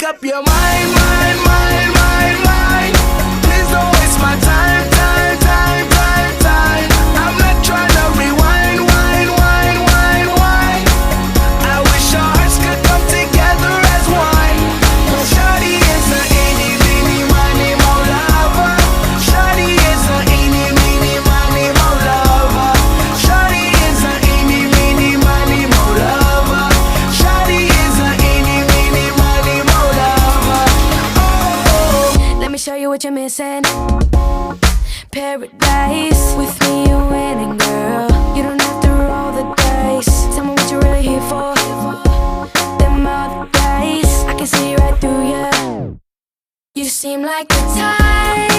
up your mind, mind, mind, mind, mind. Please don't waste my time, time, time, time, time. I'm not trying to rewind, wind, wind, wind, wind. I wish our hearts could come together as one. Shawty is a eeny, meeny, miny, mo lover. Shawty is a eeny, meeny, miny, mo lover. Shawty is a eeny, meeny, miny, mo lover. Shawty is a eeny, meeny, miny, mo lover. Oh, Let me show you what you're missing. Paradise. With me you're winning, girl. You don't have to roll the dice. Tell me what you're really here for. Them other guys, I can see right through you. You seem like the type